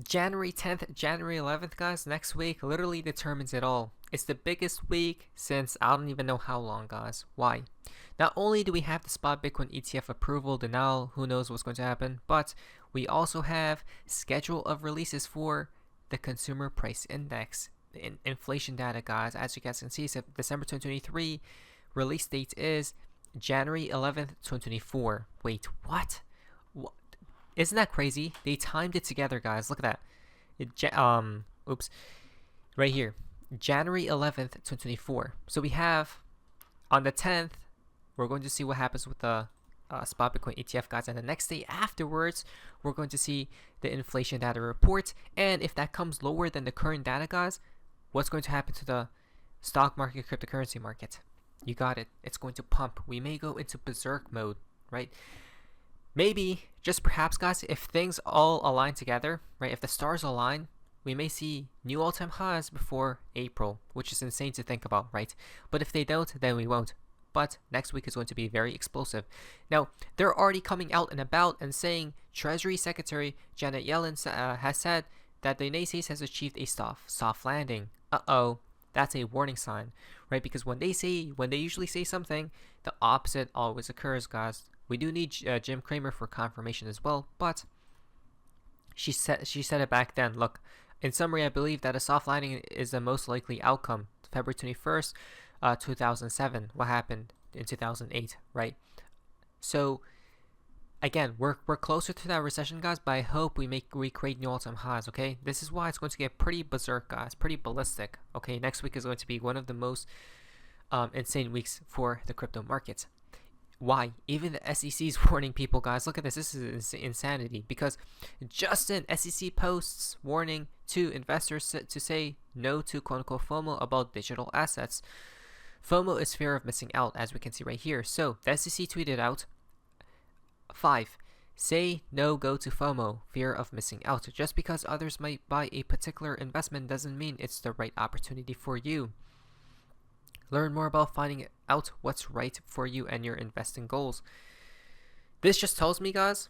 January 10th, January 11th, guys, next week literally determines it all. It's the biggest week since I don't even know how long, guys. Why? Not only do we have the spot Bitcoin ETF approval denial, who knows what's going to happen, but we also have schedule of releases for the consumer price index, the inflation data, guys. As you guys can see, so December 2023 release date is January 11th, 2024. Wait, what? Isn't that crazy? They timed it together, guys. Look at that. Oops. Right here. January 11th, 2024. So we have on the 10th, we're going to see what happens with the spot Bitcoin ETF, guys. And the next day afterwards, we're going to see the inflation data report. And if that comes lower than the current data, guys, what's going to happen to the stock market, cryptocurrency market? You got it. It's going to pump. We may go into berserk mode, right? Maybe, just perhaps, guys, if things all align together, right, if the stars align, we may see new all-time highs before April, which is insane to think about, right? But if they don't, then we won't. But next week is going to be very explosive. Now, they're already coming out and about and saying Treasury Secretary Janet Yellen has said that the naysays has achieved a soft landing. Uh-oh, that's a warning sign, right? Because when they usually say something, the opposite always occurs, guys. We do need Jim Cramer for confirmation as well, but she said it back then. Look, in summary, I believe that a soft landing is the most likely outcome. February 21st, 2007. What happened in 2008, right? So again, we're closer to that recession, guys, but I hope we create new all-time highs, okay? This is why it's going to get pretty berserk, guys, pretty ballistic, okay? Next week is going to be one of the most insane weeks for the crypto markets. Why? Even the SEC is warning people, guys. Look at this. This is insanity. Because Justin, SEC posts warning to investors to say no to quote-unquote FOMO about digital assets. FOMO is fear of missing out, as we can see right here. So the SEC tweeted out 5. Say no go to FOMO, fear of missing out. Just because others might buy a particular investment doesn't mean it's the right opportunity for you. Learn more about finding out what's right for you and your investing goals. This just tells me, guys,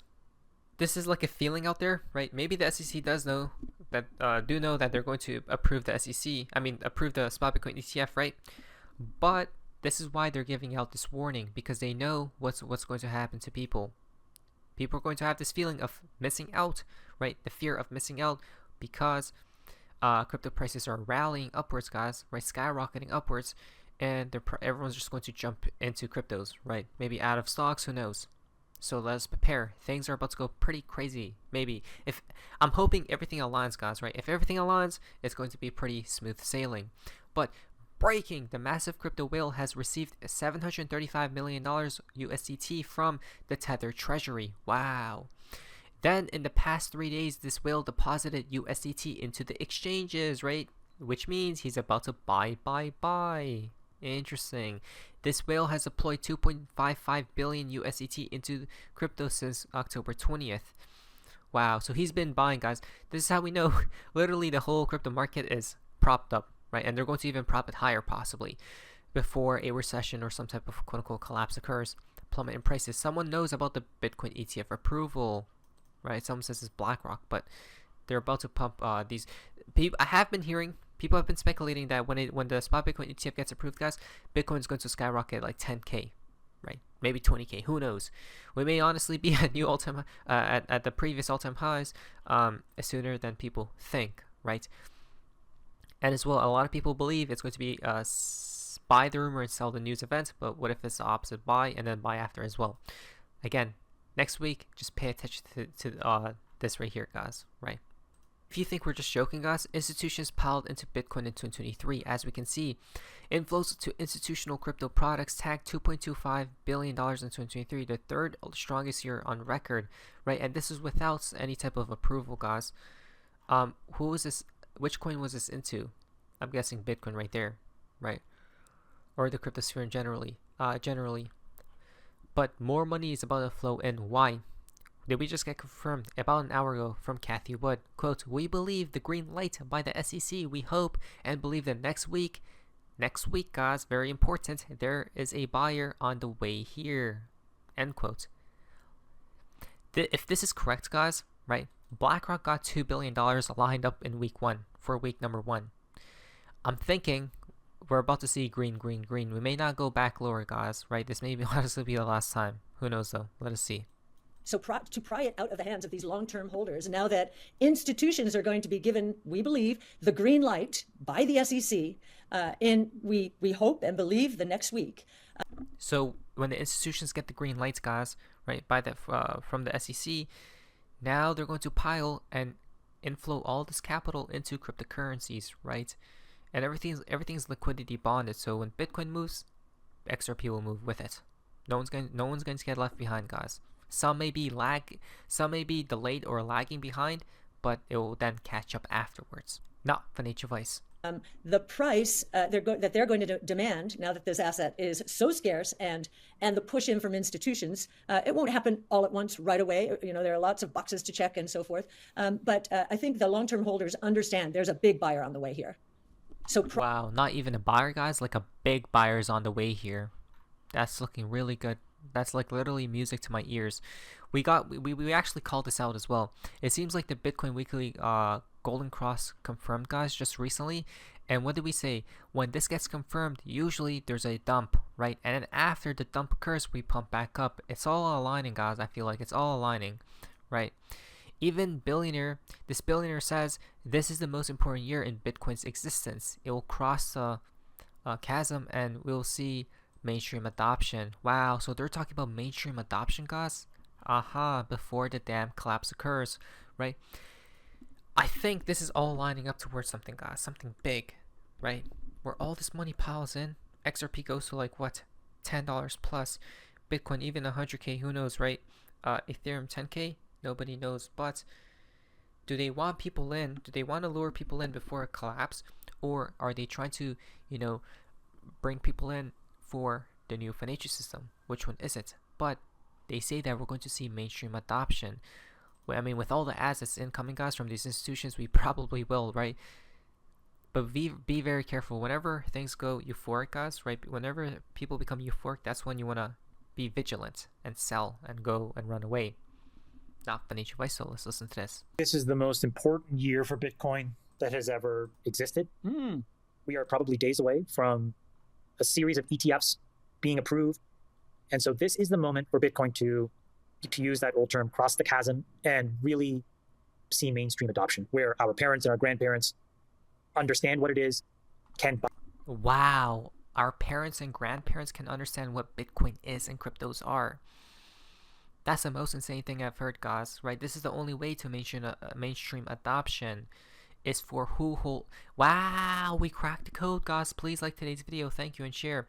this is like a feeling out there, right? Maybe the SEC does know that, know that they're going to approve the approve the spot Bitcoin ETF, right? But this is why they're giving out this warning, because they know what's going to happen to people. People are going to have this feeling of missing out, right? The fear of missing out because crypto prices are rallying upwards, guys, right? Skyrocketing upwards. And everyone's just going to jump into cryptos, right? Maybe out of stocks, who knows? So let's prepare. Things are about to go pretty crazy. Maybe if I'm hoping everything aligns, guys, right? If everything aligns, it's going to be pretty smooth sailing. But breaking, the massive crypto whale has received $735 million USDT from the Tether Treasury. Wow. Then in the past 3 days, this whale deposited USDT into the exchanges, right? Which means he's about to buy. Interesting. This whale has deployed 2.55 billion USDT into crypto since October 20th. Wow, so he's been buying, guys. This is how we know literally the whole crypto market is propped up, right? And they're going to even prop it higher possibly before a recession or some type of quote-unquote collapse occurs. Plummet in prices. Someone knows about the Bitcoin ETF approval, right? Someone says it's BlackRock, but they're about to pump these. I have been hearing, people have been speculating that when the spot Bitcoin ETF gets approved, guys, Bitcoin is going to skyrocket like 10K, right? Maybe 20K. Who knows? We may honestly be at new all-time at the previous all-time highs sooner than people think, right? And as well, a lot of people believe it's going to be buy the rumor and sell the news event. But what if it's the opposite? Buy and then buy after as well. Again, next week, just pay attention to this right here, guys, right? If you think we're just joking, guys, institutions piled into Bitcoin in 2023. As we can see, inflows to institutional crypto products tagged $2.25 billion in 2023, the third strongest year on record, right? And this is without any type of approval, guys. Who is this? Which coin was this into? I'm guessing Bitcoin right there, right? Or the crypto sphere generally. But more money is about to flow in. Why? Did we just get confirmed about an hour ago from Kathy Wood? Quote, we believe the green light by the SEC. We hope and believe that next week, guys, very important, there is a buyer on the way here. End quote. If this is correct, guys, right, BlackRock got $2 billion lined up in week 1 for week number 1. I'm thinking we're about to see green, green, green. We may not go back lower, guys, right? This may honestly be the last time. Who knows, though? Let us see. So to pry it out of the hands of these long-term holders, now that institutions are going to be given, we believe, the green light by the SEC, we hope and believe the next week. So when the institutions get the green lights, guys, right, from the SEC, now they're going to pile and inflow all this capital into cryptocurrencies, right? And everything's liquidity bonded. So when Bitcoin moves, XRP will move with it. No one's going to get left behind, guys. Some may be delayed or lagging behind, but it will then catch up afterwards. Not financial advice. The price that they're going to demand now that this asset is so scarce, and the push in from institutions, it won't happen all at once right away. You know, there are lots of boxes to check and so forth. But I think the long-term holders understand there's a big buyer on the way here. So wow, not even a buyer, guys. Like a big buyer is on the way here. That's looking really good. That's like literally music to my ears. We actually called this out as well. It seems like the Bitcoin Weekly Golden Cross confirmed, guys, just recently. And what did we say? When this gets confirmed, usually there's a dump, right? And then after the dump occurs, we pump back up. It's all aligning, guys. I feel like it's all aligning, right? Even this billionaire says this is the most important year in Bitcoin's existence. It will cross the chasm, and we'll see mainstream adoption. Wow, so they're talking about mainstream adoption, guys? Before the damn collapse occurs, right? I think this is all lining up towards something, guys, something big, right? Where all this money piles in, XRP goes to like what, $10 plus, Bitcoin even 100k, who knows, right? Ethereum 10k, nobody knows. But do they want people in? Do they want to lure people in before a collapse, or are they trying to, bring people in for the new financial system? Which one is it? But they say that we're going to see mainstream adoption. Well, I mean, with all the assets incoming, guys, from these institutions, we probably will, right? But be very careful. Whenever things go euphoric, guys, right? Whenever people become euphoric, that's when you want to be vigilant and sell and go and run away. Not financial advice, so let's listen to this. This is the most important year for Bitcoin that has ever existed. We are probably days away from a series of ETFs being approved. And so this is the moment for Bitcoin to use that old term, cross the chasm, and really see mainstream adoption, where our parents and our grandparents understand what it is, can buy. Wow, our parents and grandparents can understand what Bitcoin is and cryptos are. That's the most insane thing I've heard, guys, right? This is the only way to mainstream adoption. Is for who hold. Wow, we cracked the code, guys. Please like today's video, thank you, and share.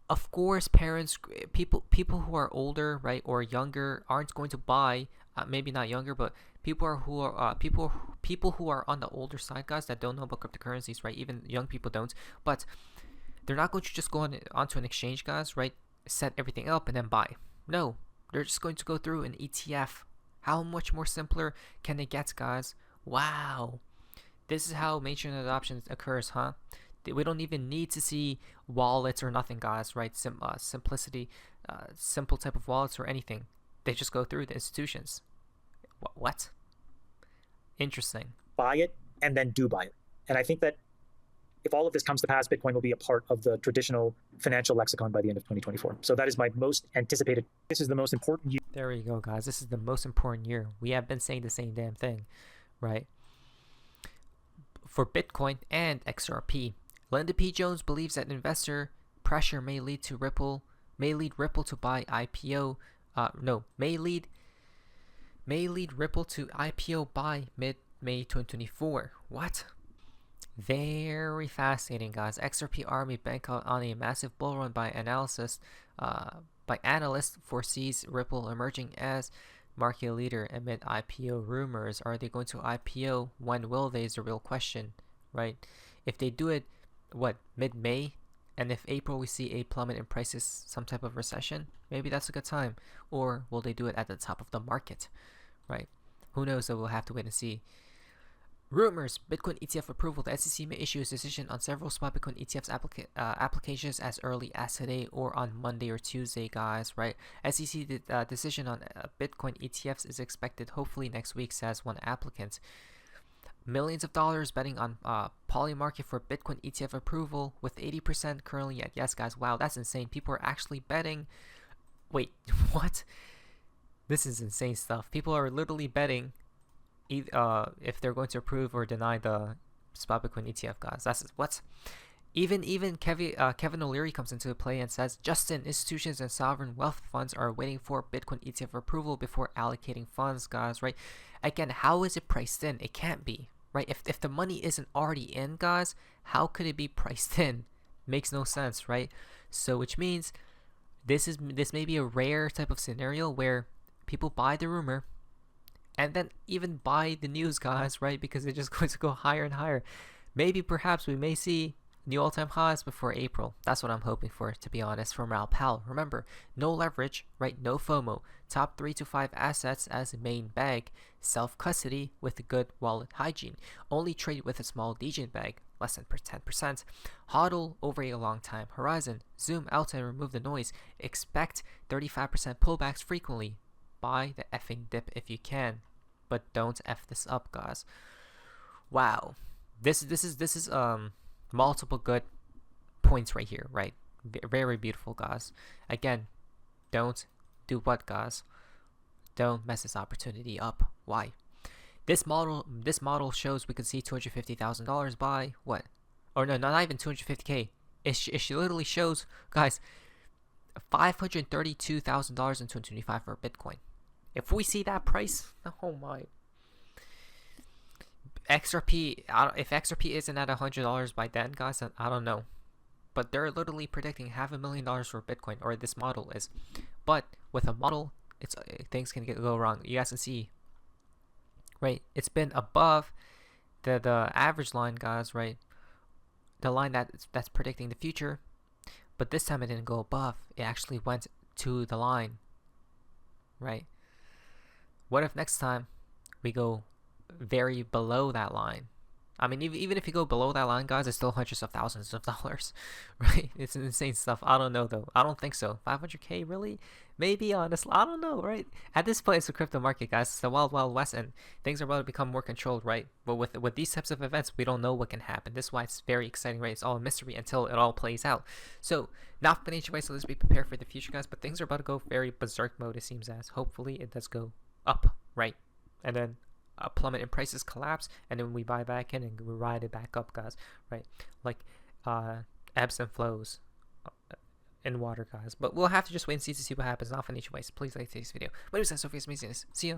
Of course, parents, people who are older, right, or younger aren't going to buy. Maybe not younger, but people who are on the older side, guys, that don't know about cryptocurrencies, right? Even young people don't. But they're not going to just go onto an exchange, guys, right? Set everything up and then buy. No, they're just going to go through an ETF. How much more simpler can it get, guys? Wow. This is how mainstream adoption occurs, huh? We don't even need to see wallets or nothing, guys, right? Simplicity, simple type of wallets or anything. They just go through the institutions. What? Interesting. Buy it and then do buy it. And I think that if all of this comes to pass, Bitcoin will be a part of the traditional financial lexicon by the end of 2024. So that is my most anticipated. This is the most important year. There we go, guys. This is the most important year. We have been saying the same damn thing, right? For Bitcoin and XRP. Linda P. Jones believes that investor pressure may lead Ripple to buy IPO. May lead Ripple to IPO by mid-May 2024. What? Very fascinating, guys. XRP Army bank out on a massive bull run by analysts foresees Ripple emerging as market leader amid IPO rumors. Are they going to IPO? When will they is the real question, right? If they do it, mid-May? And if April we see a plummet in prices, some type of recession, maybe that's a good time. Or will they do it at the top of the market, right? Who knows, so we'll have to wait and see. Rumors, Bitcoin ETF approval. The SEC may issue a decision on several spot Bitcoin ETFs applications as early as today or on Monday or Tuesday, guys, right? SEC decision on Bitcoin ETFs is expected hopefully next week, says one applicant. Millions of dollars betting on Poly Market for Bitcoin ETF approval, with 80% currently at yes, guys. Wow, that's insane. People are actually betting. Wait, what? This is insane stuff. People are literally betting if they're going to approve or deny the spot Bitcoin ETF, guys. That's what. Even Kevin O'Leary comes into play and says, Justin, institutions and sovereign wealth funds are waiting for Bitcoin ETF approval before allocating funds, guys, right? Again, how is it priced in? It can't be, right? If the money isn't already in, guys, how could it be priced in? Makes no sense, right? So which means this may be a rare type of scenario where people buy the rumor and then even buy the news, guys, right? Because it's just going to go higher and higher. Maybe perhaps we may see new all-time highs before April. That's what I'm hoping for, to be honest, from Raoul Pal. Remember, no leverage, right? No FOMO. Top 3 to 5 assets as main bag. Self-custody with good wallet hygiene. Only trade with a small degen bag, less than 10%. HODL over a long time horizon. Zoom out and remove the noise. Expect 35% pullbacks frequently. Buy the effing dip if you can, but don't F this up, guys. Wow. This is multiple good points right here, right? Very beautiful, guys. Again, don't do what, guys? Don't mess this opportunity up. Why? This model shows we could see $250,000 by what? Or no, not even 250K. It literally shows, guys, $532,000 in 2025 for Bitcoin. If we see that price, oh my. XRP, if XRP isn't at $100 by then, guys, then I don't know. But they're literally predicting $500,000 for Bitcoin, or this model is. But with a model, things can go wrong. You guys can see, right? It's been above the average line, guys, right? The line that's predicting the future. But this time it didn't go above. It actually went to the line, right? What if next time we go very below that line? I mean, even if you go below that line, guys, it's still hundreds of thousands of dollars, right? It's insane stuff. I don't know, though. I don't think so. 500K, really? Maybe, honestly. I don't know, right? At this point, it's the crypto market, guys. It's the wild, wild west, and things are about to become more controlled, right? But with these types of events, we don't know what can happen. This is why it's very exciting, right? It's all a mystery until it all plays out. So, not financial advice, so let's be prepared for the future, guys. But things are about to go very berserk mode, it seems as. Hopefully, it does go up, right? And then a plummet in prices collapse, and then we buy back in and we ride it back up, guys, right? Like ebbs and flows in water, guys. But we'll have to just wait and see to see what happens. Not financial advice. Please like today's video. My name is Sophie. Amazingness. See ya.